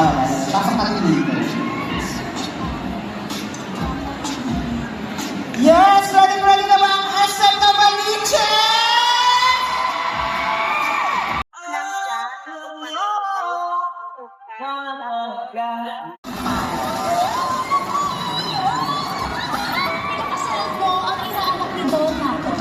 Papakatuloy ko. Yes! Ready na ba ang SM na Baliche? Pinakasalan mo ang inaanak ni Don natin.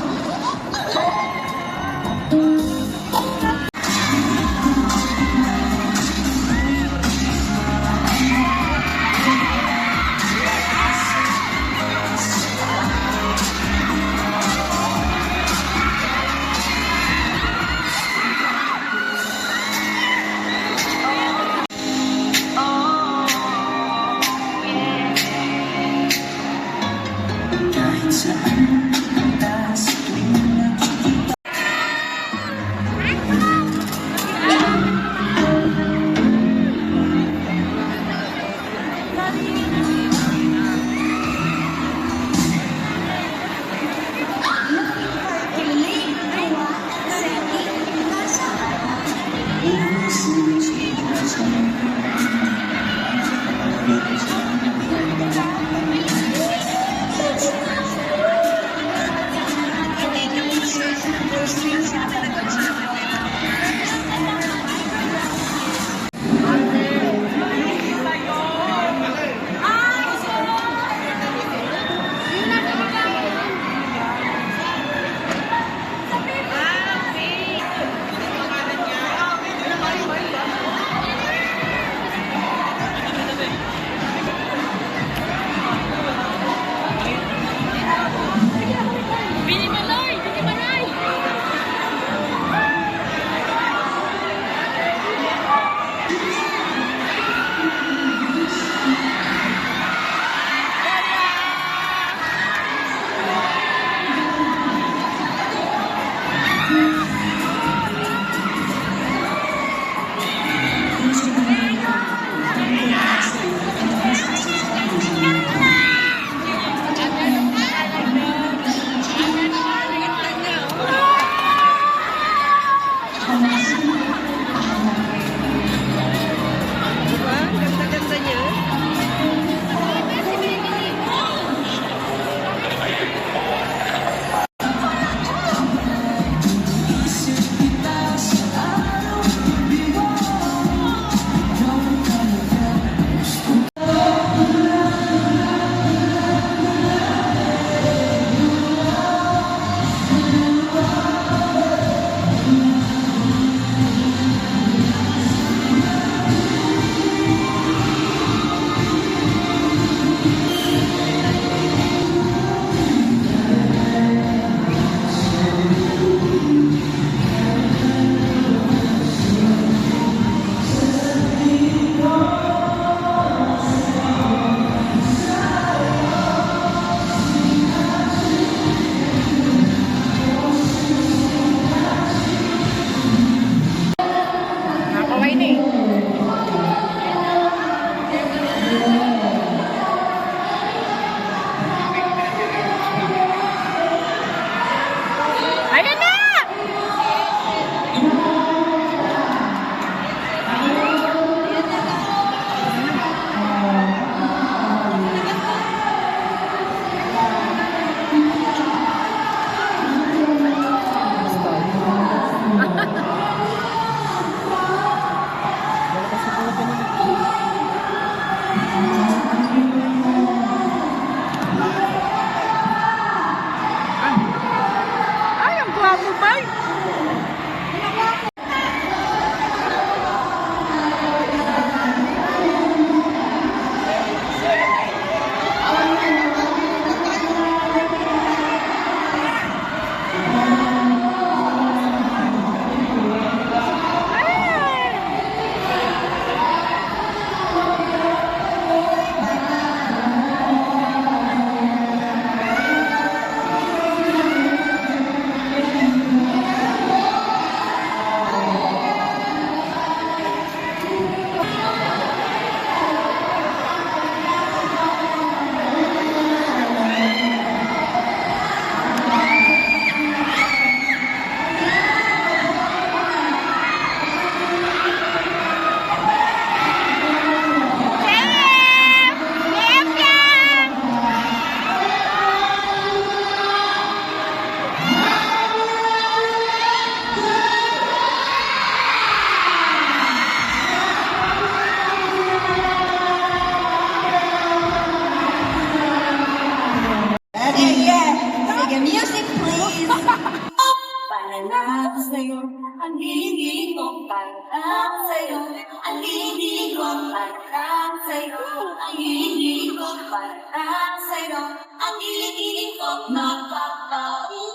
parang sa'yo. Ang hiling ko parang sa'yo. Ang hiling ko parang sa'yo. Ang hiling ko mapapaulan.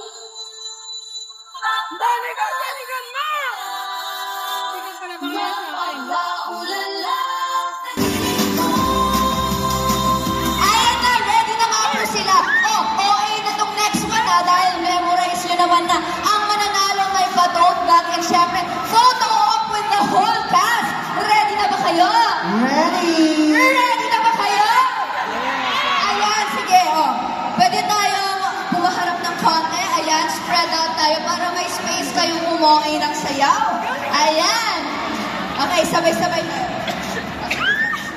Mapapaulan lang. Ayan na, ready na nga po sila. Oh, okay na tong next one ha, dahil memorize nyo naman na ang mananalo may pa-tote bag and syempre, photo op with the whole cast. Ready na ba kayo? Ready! Ready na ba kayo? Ayan, sige, oh. Pwede tayong pumaharap ng konti. Ayan, spread out tayo para may space kayong umuwi ng sayaw. Ayan. Okay, sabay-sabay tayo.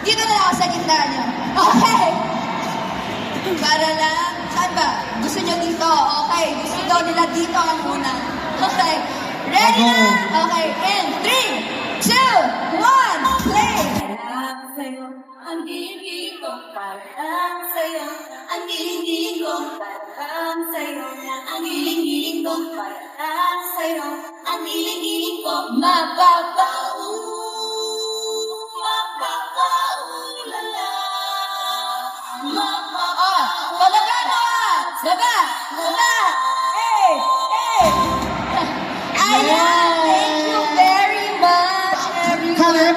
Dito na lang ako sa gitna niyo. Okay. Para lang, saan ba? Gusto niyo dito? Okay. Gusto daw nila dito ang una. Okay. Ready na? Okay. In 3, 2, 1, play! Parang sa'yo, ang hiling ko parang sa'yo. Ang hiling ko parang sa'yo. Ang hiling ko parang sa'yo. Ang hiling ko mapapaulan. Mapapaulan lang. Oh, palaga na! Baba! Baba! Eh! Eh! Ayan! Thank you very much, everyone! Kaya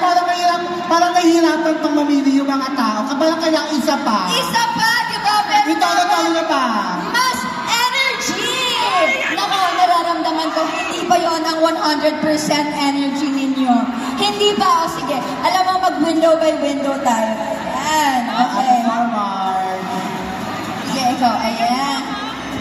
parang nahihirapan pang mamili yung mga tao. Parang kaya isa pa. Isa pa, di ba? Very Ito na pa. mas energy! Nako, nararamdaman ko, hindi ba yon ang 100% energy ninyo? Hindi ba? O sige, alam mo, mag-window by window tayo. Ayan, okay. Forward. Sige, ikaw, ayan.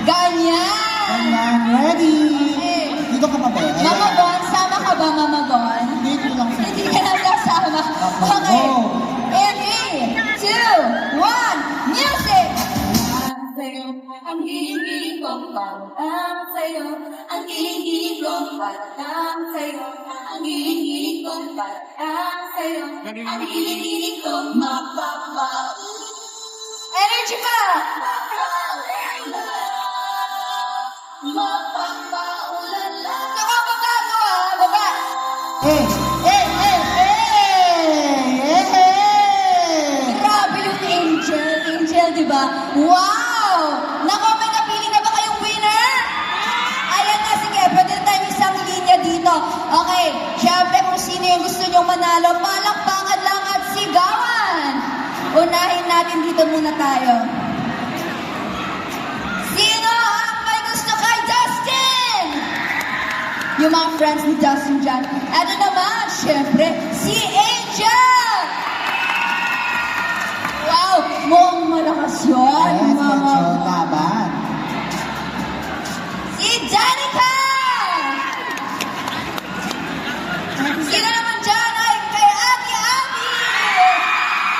Ganyan! Ayan, ready. Okay. Dito ka pa ba? Ayan. Mama Gon, sama ka ba, Mama Gon? Dito lang. Hindi ka na kasama. Okay. In 3, 2, 1, music! Ang hiling ko parang sa'yo. Ang hiling ko parang sa'yo. Ang hiling ko parang sa'yo. Ang hiling ko mapapaulan. Energy pa! Mapapaulan lang. Saka baba mo, ha? Baba! Eh! Eh! Eh! Eh! Eh! Grabe yung angel. Angel, di ba? Wow! Nako, may napili na ba kayong winner? Ayan na, sige. Pwede na tayo isang linya dito. Okay. Siyempre, kung sino yung gusto nyong manalo, palakpakan lang at sigawan. Unahin natin dito muna tayo. Sino ang may gusto kay Justin? Yung mga friends ni Justin dyan. Ano naman, siyempre, si Angel! Wow! Mukhang malakas yun, Yes, mga... medyo laban. Si Danica! Sino naman dyan ay kay Ate Abby?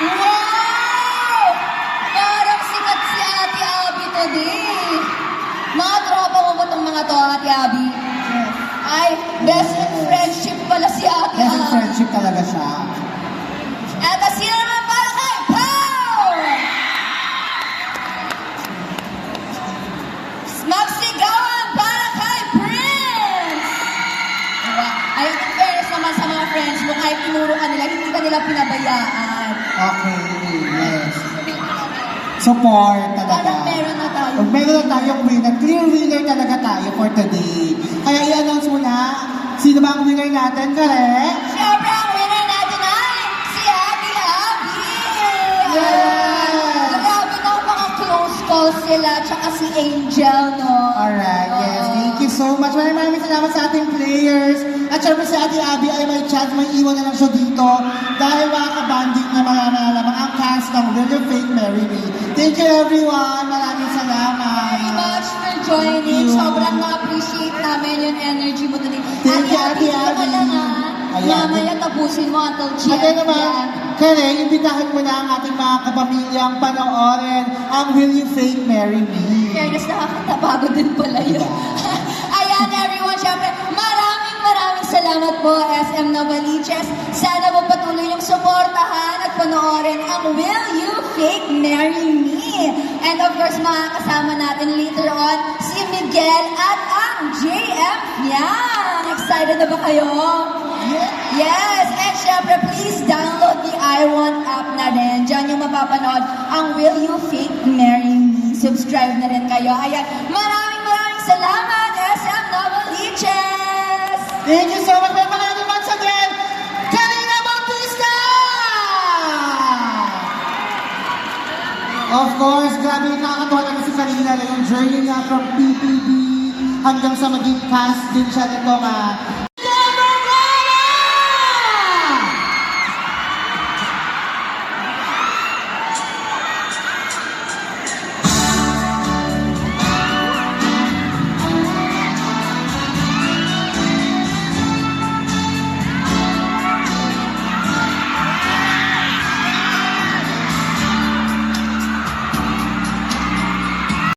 Wow! Parang sikat si Ate Abby today. Mga tropa mo ba itong mga to, Ate Abby? Ay, best in friendship pala si Ate Yes, in Abby. friendship talaga siya. At sino naman para kay Pao? Magsigawan para kay Prince! Diba? Ay, in fairness naman sa mga friends mo, kahit tinuro ka nila, hindi ka nila pinabayaan. Okay, yes. Support talaga. Parang meron na tayo. Pag meron na tayong winner, clear winner talaga tayo for today. Kaya i-announce mo na, sino ba ang winner natin, correct? Siyempre, ang winner natin ay si Ate Abby! Yes! Grabe na mga close calls sila, tsaka si Angel, no? Alright, yes. Thank you so much. Maraming salamat sa ating players. At syempre si Ate Abby ay may chance, may iwan na lang siya dito dahil makakabanding na malaman ang cast ng Will You Fake Marry Me. Thank you everyone. Maraming salamat. Very much for joining. Thank you. Sobrang na-appreciate namin yung energy mo today. Thank you, Ate dito ka Abby. lang, ha? Ayan. Mamaya tapusin mo until GM. At naman, Karen, imbitahan mo na ang ating mga kapamilyang panoorin ang Will You Fake Marry Me. Fairness, nakakatabago din pala yun. Ayan, everyone, syempre, maraming salamat po, SM Novaliches. Sana po patuloy yung suportahan at panoorin ang Will You Fake Marry Me. And of course, makakasama natin later on si Miguel at ang JM Yang. Excited na ba kayo? Yeah! Yes, and syempre, please download the iWant app na rin. Diyan yung mapapanood ang Will You Fake Marry Me. Subscribe na rin kayo. Ayan, maraming salamat, SM Novaliches! Thank you so much. May pangalan once again, Karina Bautista! Of course, grabe nakakatuwa naman si Karina na yung journey niya from PPB hanggang sa maging cast din siya nitong